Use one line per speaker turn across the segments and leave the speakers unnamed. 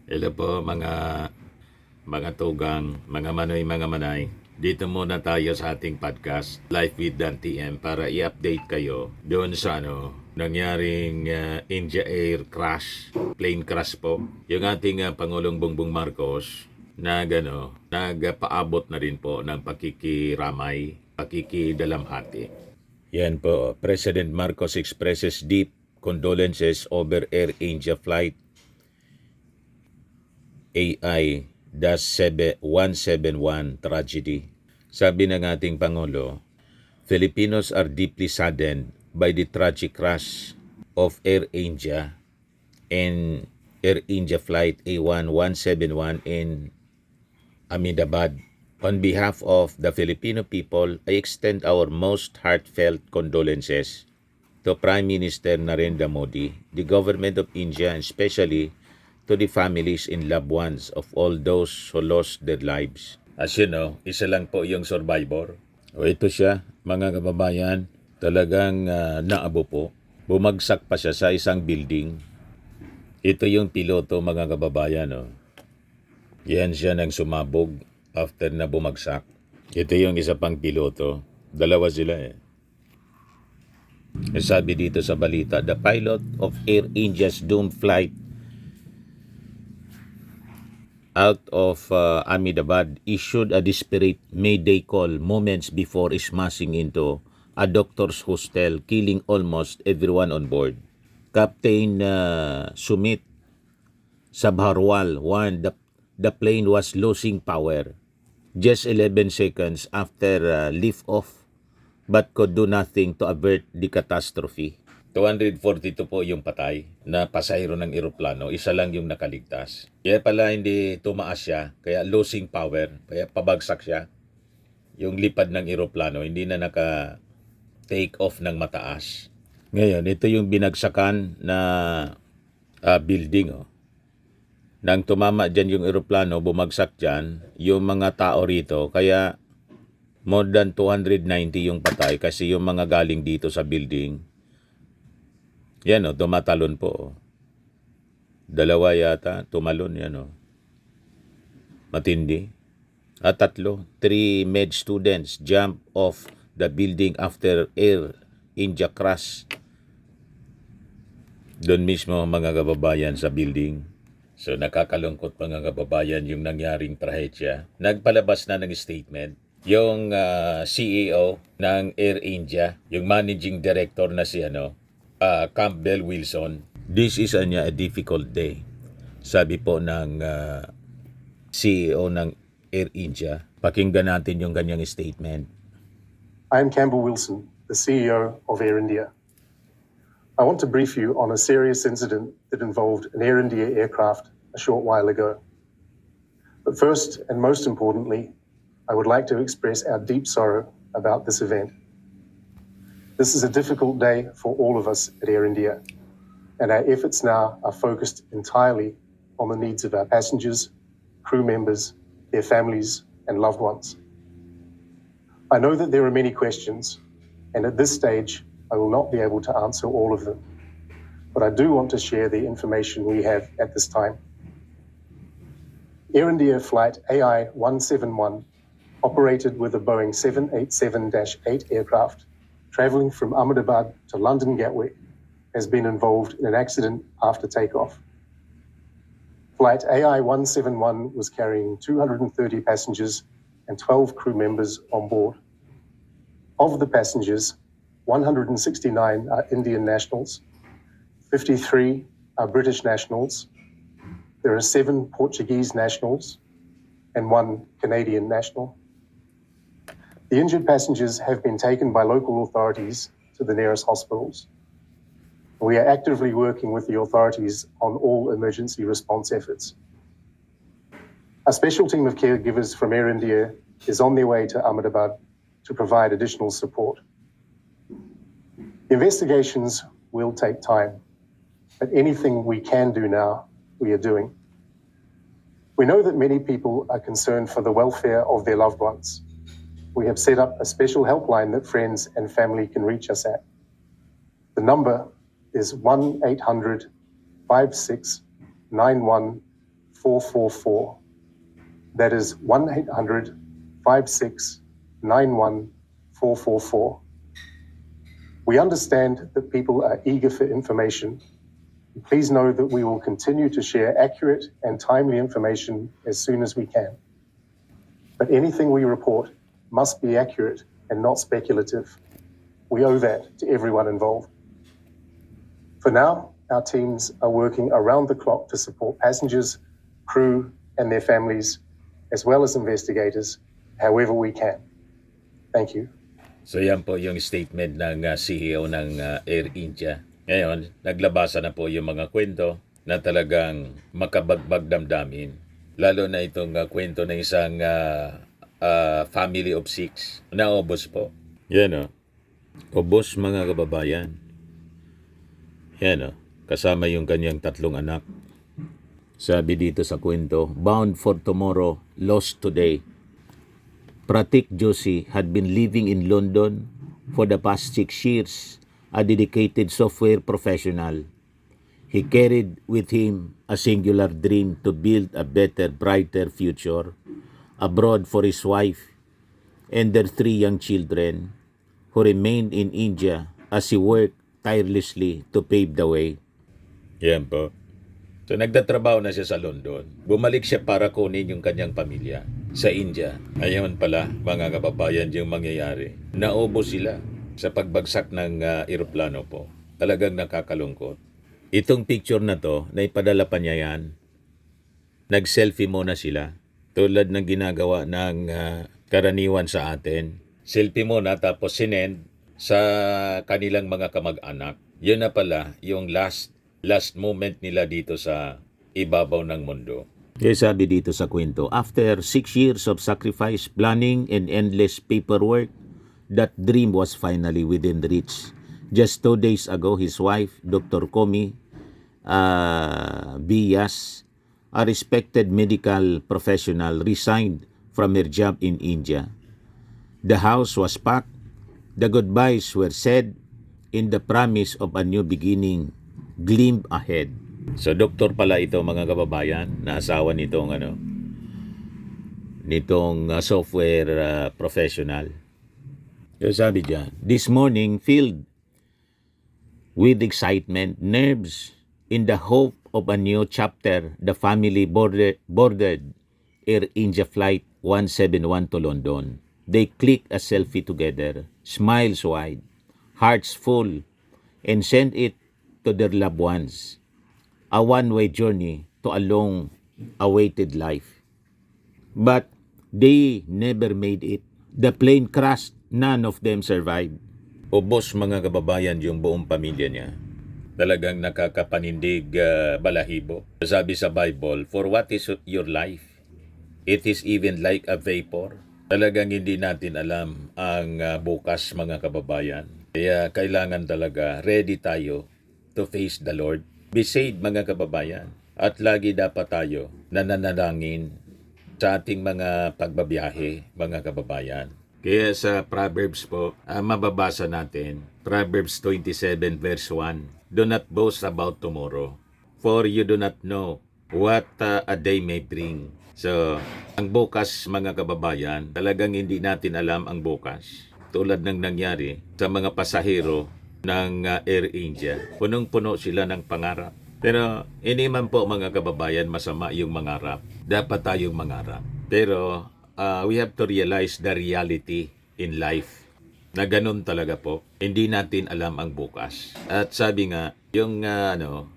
Hello po mga tugang, mga manoy, mga manay. Dito muna tayo sa ating podcast, Life with Dan TM, para i-update kayo doon sa nangyaring India Air crash, plane crash po. Yung ating Pangulong Bongbong Marcos nagpaabot na rin po ng pakikiramay, pakikidalamhati. Yan po, President Marcos expresses deep condolences over Air India flight AI-171 tragedy. Sabi ng ating Pangulo, Filipinos are deeply saddened by the tragic crash of Air India and Air India flight A1171 in Ahmedabad. On behalf of the Filipino people, I extend our most heartfelt condolences to Prime Minister Narendra Modi, the government of India, and especially to the families and loved ones of all those who lost their lives. As you know, isa lang po yung survivor. O ito siya, mga kababayan, talagang naabo po. Bumagsak pa siya sa isang building. Ito yung piloto, mga kababayan. Yan siya nang sumabog after na bumagsak. Ito yung isa pang piloto. Dalawa sila Sabi dito sa balita, the pilot of Air India's doomed flight out of Ahmedabad issued a desperate mayday call moments before smashing into a doctor's hostel, killing almost everyone on board. Captain Sumit Sabharwal warned the plane was losing power just 11 seconds after lift-off, but could do nothing to avert the catastrophe. 242 po yung patay na pasahero ng eroplano, isa lang yung nakaligtas. Kaya pala hindi tumaas siya, kaya losing power, kaya pabagsak siya. Yung lipad ng eroplano, hindi na naka-take off ng mataas. Ngayon, ito yung binagsakan na building. Nang tumama dyan yung eroplano, bumagsak dyan, yung mga tao rito, kaya more than 290 yung patay kasi yung mga galing dito sa building, yan tumatalon po. Dalawa yata, tumalon yan Matindi. At 3 med students jump off the building after Air India crash. Doon mismo mga kababayan sa building. So nakakalungkot mga kababayan yung nangyaring trahedya. Nagpalabas na ng statement yung CEO ng Air India, yung managing director na si Campbell Wilson. This is a difficult day. Sabi po ng CEO ng Air India. Pakinggan natin yung kanyang statement.
I am Campbell Wilson, the CEO of Air India. I want to brief you on a serious incident that involved an Air India aircraft a short while ago. But first, and most importantly, I would like to express our deep sorrow about this event. This is a difficult day for all of us at Air India, and our efforts now are focused entirely on the needs of our passengers, crew members, their families, and loved ones. I know that there are many questions, and at this stage, I will not be able to answer all of them, but I do want to share the information we have at this time. Air India flight AI-171 operated with a Boeing 787-8 aircraft traveling from Ahmedabad to London Gatwick has been involved in an accident after takeoff. Flight AI-171 was carrying 230 passengers and 12 crew members on board. Of the passengers, 169 are Indian nationals, 53 are British nationals, there are 7 Portuguese nationals, and 1 Canadian national. The injured passengers have been taken by local authorities to the nearest hospitals. We are actively working with the authorities on all emergency response efforts. A special team of caregivers from Air India is on their way to Ahmedabad to provide additional support. Investigations will take time, but anything we can do now, we are doing. We know that many people are concerned for the welfare of their loved ones. We have set up a special helpline that friends and family can reach us at. The number is 1-800-56-91-4 444. That is 1-800-5691-444. We understand that people are eager for information. Please know that we will continue to share accurate and timely information as soon as we can. But anything we report must be accurate and not speculative. We owe that to everyone involved. For now, our teams are working around the clock to support passengers, crew, and their families, as well as investigators, however we can. Thank you.
So yan po yung statement ng CEO ng Air India. Ngayon, naglabasa na po yung mga kwento na talagang makabagbag damdamin. Lalo na itong kwento ng isang family of 6 na obos po. Yan o. Obos mga kababayan. Yan o. Kasama yung kanyang 3 anak. Sabi dito sa kwento, bound for tomorrow, lost today. Pratik Joshi had been living in London for the past 6 years, a dedicated software professional. He carried with him a singular dream to build a better, brighter future abroad for his wife and their 3 young children who remained in India as he worked tirelessly to pave the way. Yan po. So nagtatrabaho na siya sa London. Bumalik siya para kunin yung kanyang pamilya sa India. Ayun pala, mga kababayan, yung mangyayari. Naubo sila sa pagbagsak ng eroplano po. Talagang nakakalungkot. Itong picture na to, naipadala pa niya yan. Nag-selfie muna sila. Tulad ng ginagawa ng karaniwan sa atin. Selfie muna tapos sinend sa kanilang mga kamag-anak. Yun na pala yung last moment nila dito sa ibabaw ng mundo. Kaya sabi dito sa kwento, after 6 years of sacrifice, planning, and endless paperwork, that dream was finally within reach. Just 2 days ago, his wife, Dr. Komi Bias, a respected medical professional, resigned from her job in India. The house was packed, the goodbyes were said, in the promise of a new beginning gleamed ahead. So doktor pala ito mga kababayan, na asawa nitong software professional. So sabi diyan, this morning filled with excitement, nerves, in the hope of a new chapter, the family boarded Air India flight 171 to London. They clicked a selfie together, smiles wide, hearts full, and sent it to their loved ones. A one-way journey to a long-awaited life. But they never made it. The plane crashed. None of them survived. Ubos mga kababayan yung buong pamilya niya. Talagang nakakapanindig balahibo. Sabi sa Bible, for what is your life? It is even like a vapor. Talagang hindi natin alam ang bukas mga kababayan. Kaya kailangan talaga ready tayo to face the Lord. Be saved mga kababayan. At lagi dapat tayo nananalangin sa ating mga pagbabiyahe mga kababayan. Kaya sa Proverbs po, mababasa natin, Proverbs 27 verse 1, do not boast about tomorrow, for you do not know what a day may bring. So, ang bukas mga kababayan, talagang hindi natin alam ang bukas. Tulad ng nangyari sa mga pasahero ng Air India. Punong-puno sila ng pangarap. Pero hindi man po mga kababayan masama yung mangarap. Dapat tayong mangarap. Pero we have to realize the reality in life. Na ganun talaga po. Hindi natin alam ang bukas. At sabi nga, yung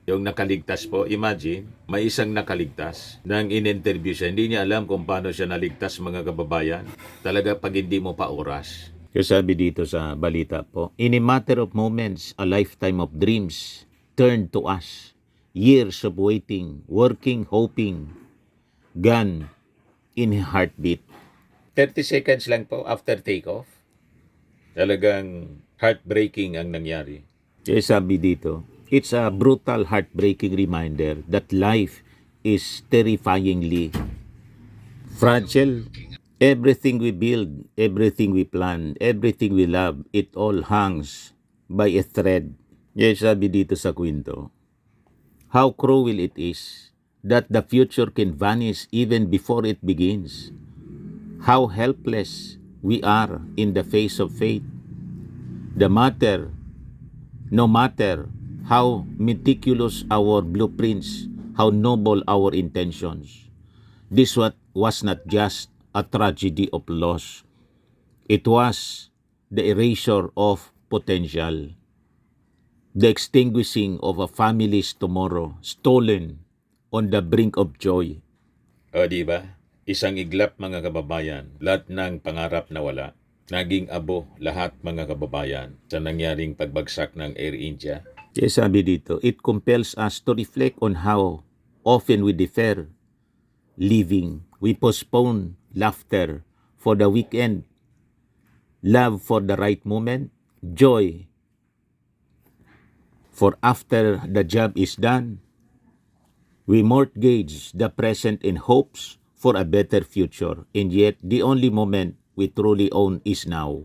nakaligtas po, imagine, may isang nakaligtas nang in-interview siya. Hindi niya alam kung paano siya naligtas mga kababayan. Talaga pag hindi mo pa oras. Kaya sabi dito sa balita po, in a matter of moments, a lifetime of dreams turned to us. Years of waiting, working, hoping, gone in a heartbeat. 30 seconds lang po after takeoff. Talagang heartbreaking ang nangyari. Kaya sabi dito, it's a brutal, heartbreaking reminder that life is terrifyingly fragile. Everything we build, everything we plan, everything we love, it all hangs by a thread. Yes, sabi dito sa kwento, how cruel it is that the future can vanish even before it begins. How helpless we are in the face of fate. No matter how meticulous our blueprints, how noble our intentions, this was not just a tragedy of loss. It was the erasure of potential, the extinguishing of a family's tomorrow, stolen on the brink of joy. O di ba? Isang iglap mga kababayan, lahat ng pangarap na wala. Naging abo lahat mga kababayan sa nangyaring pagbagsak ng Air India. Yes, sabi dito, it compels us to reflect on how often we defer living. We postpone laughter for the weekend, love for the right moment, joy for after the job is done. We mortgage the present in hopes for a better future, and yet the only moment we truly own is now.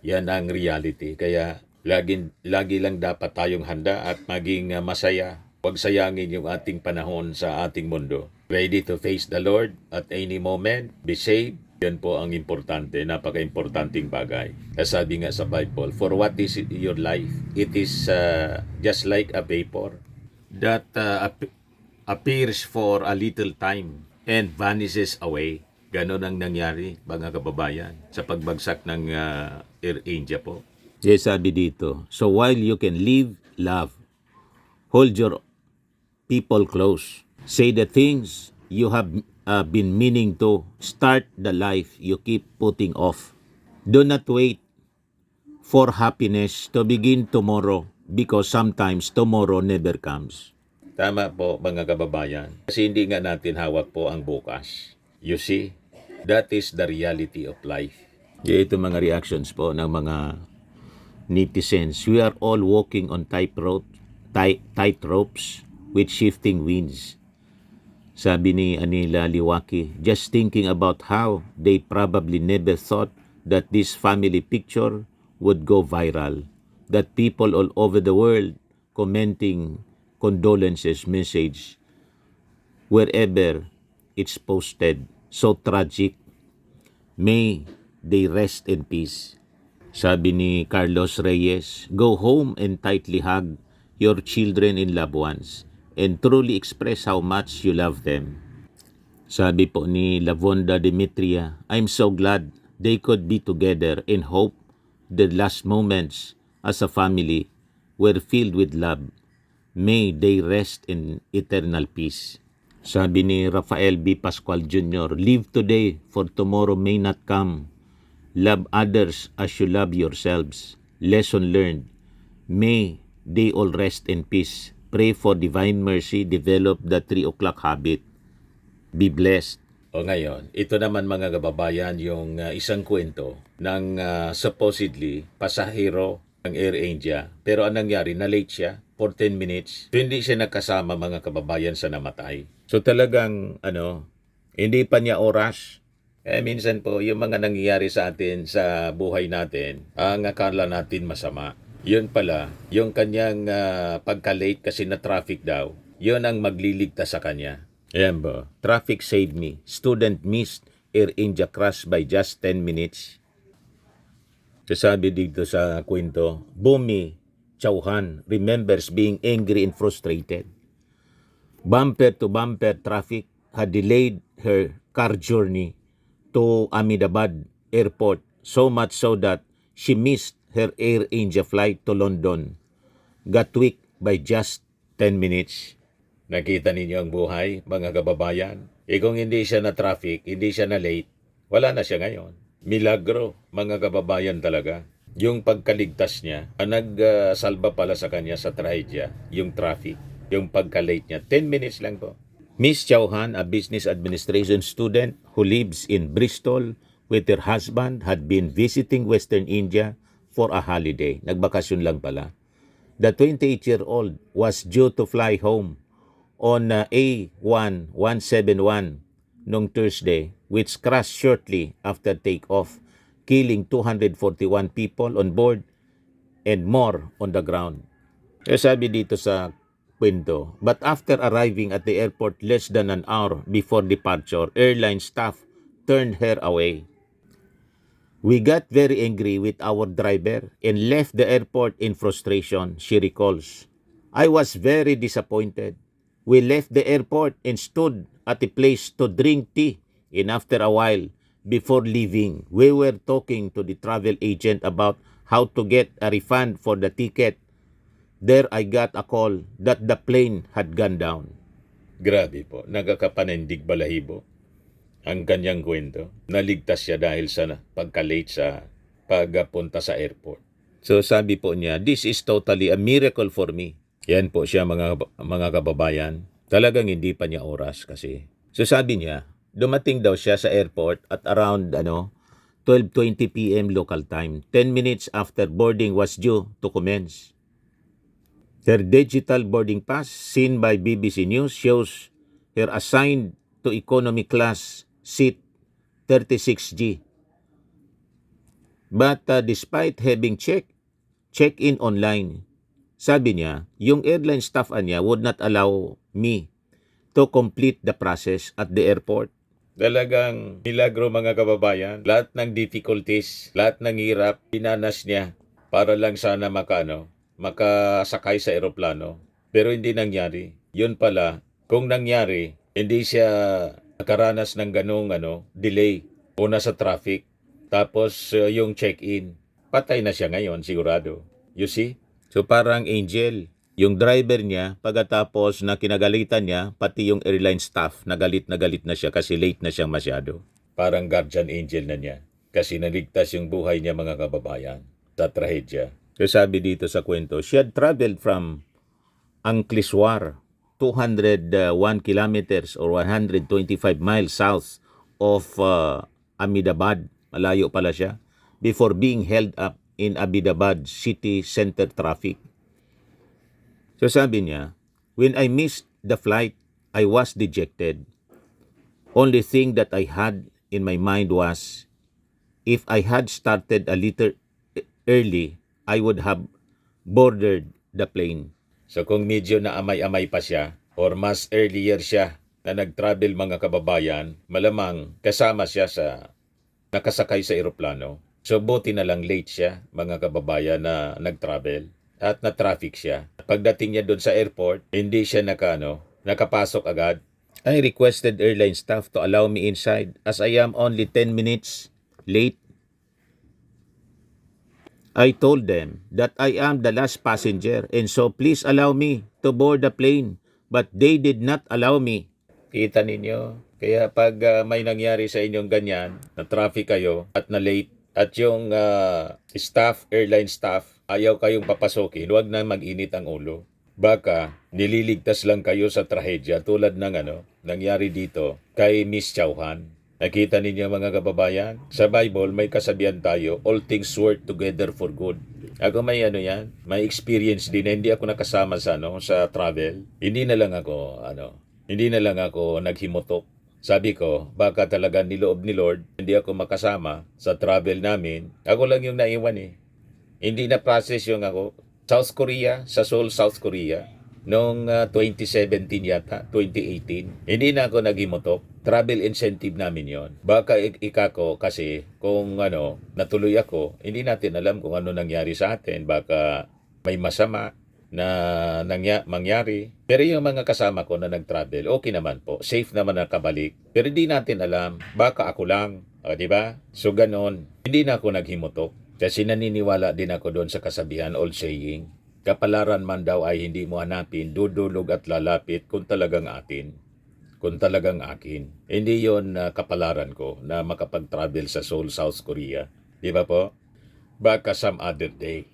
Yan ang reality. Kaya lagi lang dapat tayong handa at maging masaya. Huwag sayangin yung ating panahon sa ating mundo. Ready to face the Lord at any moment. Be safe. Yan po ang importante, napaka-importanting bagay. Sabi nga sa Bible, for what is your life? It is just like a vapor that appears for a little time and vanishes away. Ganon ang nangyari, mga kababayan, sa pagbagsak ng Air India po. Yes, sabi dito, so while you can live, love, hold your people close, say the things you have been meaning to, start the life you keep putting off. Do not wait for happiness to begin tomorrow because sometimes tomorrow never comes. Tama po mga kababayan, kasi hindi nga natin hawak po ang bukas. You see, that is the reality of life. Ito mga reactions po ng mga netizens. We are all walking on tight ropes with shifting winds. Sabi ni Anila Liwaki, just thinking about how they probably never thought that this family picture would go viral. That people all over the world commenting condolences message wherever it's posted. So tragic. May they rest in peace. Sabi ni Carlos Reyes, go home and tightly hug your children and loved ones and truly express how much you love them. Sabi po ni Lavonda Demetria, I'm so glad they could be together and hope the last moments as a family were filled with love. May they rest in eternal peace. Sabi ni Rafael B. Pascual Jr., live today for tomorrow may not come. Love others as you love yourselves. Lesson learned. May they all rest in peace. Pray for divine mercy. Develop the 3 o'clock habit. Be blessed. O ngayon, ito naman mga kababayan yung isang kwento ng supposedly pasahero ng Air India. Pero anong nangyari? Na-late siya for 10 minutes. So, hindi siya nakasama mga kababayan sa namatay. So talagang hindi pa niya oras. Minsan po yung mga nangyayari sa atin sa buhay natin, ang akala natin masama. Yun pala, yung kanyang pagka-late kasi na traffic daw, yun ang magliligtas sa kanya. Ayan ba? Traffic saved me. Student missed Air India crash by just 10 minutes. Sabi dito sa kwento, Bumi Chauhan remembers being angry and frustrated. Bumper-to-bumper traffic had delayed her car journey to Ahmedabad Airport, so much so that she missed her Air India flight to London. Got weak by just 10 minutes. Nakita ninyo ang buhay, mga kababayan? Kung hindi siya na traffic, hindi siya na late, wala na siya ngayon. Milagro, mga kababayan talaga. Yung pagkaligtas niya, ang nagsalba pala sa kanya sa trahedya, yung traffic, yung pagka-late niya. 10 minutes lang po. Miss Chauhan, a business administration student who lives in Bristol with her husband, had been visiting Western India for a holiday. Nagbakasyon lang pala. The 28-year-old was due to fly home on A1171 noong Thursday, which crashed shortly after takeoff, killing 241 people on board and more on the ground. Sabi dito sa kwento. But after arriving at the airport less than an hour before departure, airline staff turned her away. We got very angry with our driver and left the airport in frustration, she recalls. I was very disappointed. We left the airport and stood at a place to drink tea, and after a while, before leaving, we were talking to the travel agent about how to get a refund for the ticket. There I got a call that the plane had gone down. Grabe po, nagkakapanindig balahibo ang kanyang kwento. Naligtas siya dahil sa pagka-late sa pagpunta sa airport. So sabi po niya, this is totally a miracle for me. Yan po siya mga kababayan. Talagang hindi pa niya oras kasi. So sabi niya, dumating daw siya sa airport at around 12:20 p.m. local time. 10 minutes after boarding was due to commence. Her digital boarding pass, seen by BBC News, shows her assigned to economy class seat 36G. But despite having check-in online, sabi niya, yung airline staff niya would not allow me to complete the process at the airport. Talagang milagro mga kababayan. Lahat ng difficulties, lahat ng hirap, dinanas niya para lang sana makasakay sa eroplano. Pero hindi nangyari. Yun pala, kung nangyari, hindi siya nakaranas ng ganong delay o nasa traffic. Tapos yung check-in, patay na siya ngayon sigurado. You see? So parang angel. Yung driver niya, pagkatapos na kinagalitan niya, pati yung airline staff, na galit na siya kasi late na siyang masyado. Parang guardian angel na niya. Kasi naligtas yung buhay niya mga kababayan sa trahedya. So sabi dito sa kwento, she had traveled from Ankleshwar, 201 kilometers or 125 miles south of Ahmedabad. Malayo pala siya. Before being held up in Ahmedabad city center traffic. So sabi niya, when I missed the flight, I was dejected. Only thing that I had in my mind was, if I had started a little early, I would have boarded the plane. So kung medyo naamay-amay pa siya, or mas earlier siya na nag-travel mga kababayan, malamang kasama siya sa nakasakay sa eroplano. So buti na lang late siya mga kababayan na nag-travel. At na-traffic siya. Pagdating niya doon sa airport, hindi siya nakapasok agad. I requested airline staff to allow me inside as I am only 10 minutes late. I told them that I am the last passenger and so please allow me to board the plane. But they did not allow me. Kita ninyo? Kaya pag may nangyari sa inyong ganyan, na-traffic kayo at na-late, at yung airline staff, ayaw kayong papasokin, huwag na mag-init ang ulo. Baka nililigtas lang kayo sa trahedya tulad ng nangyari dito kay Miss Chauhan. Nakita ninyo mga kababayan? Sa Bible may kasabihan tayo, all things work together for good. Ako may may experience din na hindi ako nakasama sa travel. Hindi na lang ako naghimutok. Sabi ko, baka talaga niloob ni Lord, hindi ako makasama sa travel namin. Ako lang yung naiwan eh. Hindi na-process yung South Korea, sa Seoul, South Korea, noong 2017 yata, 2018. Hindi na ako naghimutok. Travel incentive namin yon. Baka ikako kasi kung natuloy ako, hindi natin alam kung ano nangyari sa atin. Baka may masama na mangyari. Pero yung mga kasama ko na nag-travel, okay naman po. Safe naman nakabalik. Pero hindi natin alam. Baka ako lang. Di ba? So ganon. Hindi na ako naghimutok. Kasi naniniwala din ako doon sa kasabihan, old saying. Kapalaran man daw ay hindi mo hanapin, dudulog at lalapit kung talagang atin. Kung talagang akin. Hindi yon kapalaran ko na makapag-travel sa Seoul, South Korea. Di ba po? Baka some other day.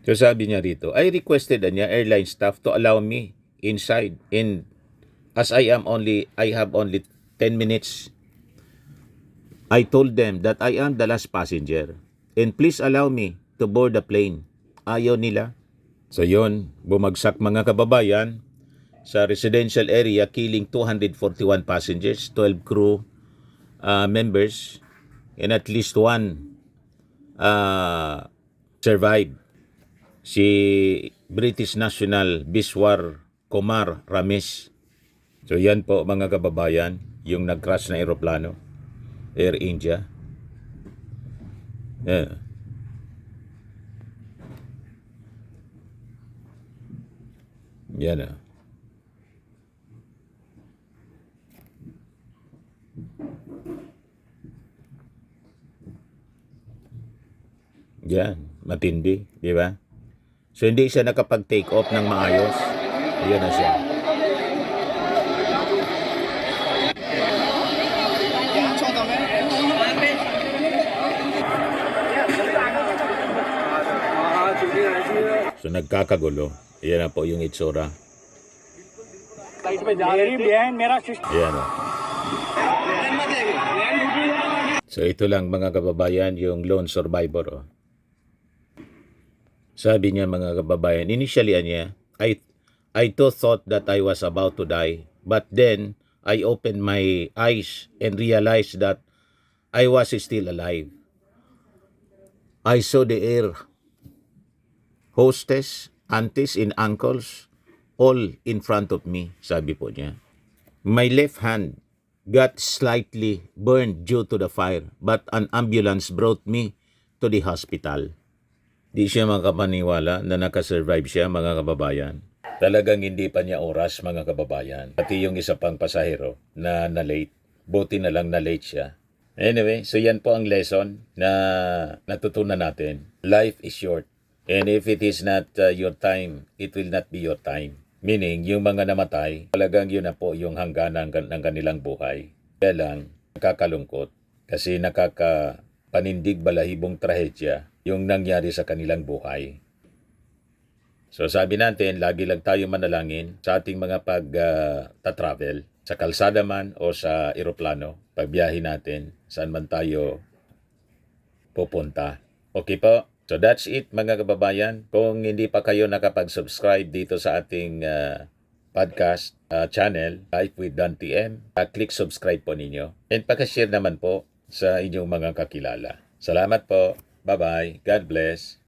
So sabi niya rito, I requested airline staff to allow me inside. And as I have only 10 minutes, I told them that I am the last passenger. And please allow me to board the plane. Ayaw nila. So yun, bumagsak mga kababayan sa residential area, killing 241 passengers, 12 crew members, and at least one survived. Si British national Biswar Komar Ramis. So yan po mga kababayan, yung nag-crash na eroplano, Air India. Yeah. Yan ah. Yan, matindi, di ba? So hindi siya nakapag-take off ng maayos. Yan na siya. So nagkakagulo. Yan na po yung itsura. Yan o. So ito lang mga kababayan, yung lone survivor. Oh. Sabi niya mga kababayan, initially niya, I too thought that I was about to die. But then, I opened my eyes and realized that I was still alive. I saw the air hostess, aunties and uncles all in front of me, sabi po niya. My left hand got slightly burned due to the fire, but an ambulance brought me to the hospital. Di siya makapaniwala na nakasurvive siya mga kababayan. Talagang hindi pa niya oras mga kababayan. Pati yung isa pang pasahero na na-late. Buti na lang na-late siya. Anyway, so yan po ang lesson na natutunan natin. Life is short. And if it is not your time, it will not be your time. Meaning, yung mga namatay, talagang yun na po yung hangganan ng kanilang buhay. Kaya lang, nakakalungkot. Kasi nakakapanindig balahibong trahedya yung nangyari sa kanilang buhay. So sabi natin, lagi lang tayo manalangin sa ating mga pag-travel, sa kalsada man o sa eroplano, pagbiyahe natin, saan man tayo pupunta. Okay po? So that's it mga kababayan. Kung hindi pa kayo nakapag-subscribe dito sa ating podcast channel, Life with Don TM, click subscribe po ninyo. And pag-share naman po sa inyong mga kakilala. Salamat po. Bye-bye. God bless.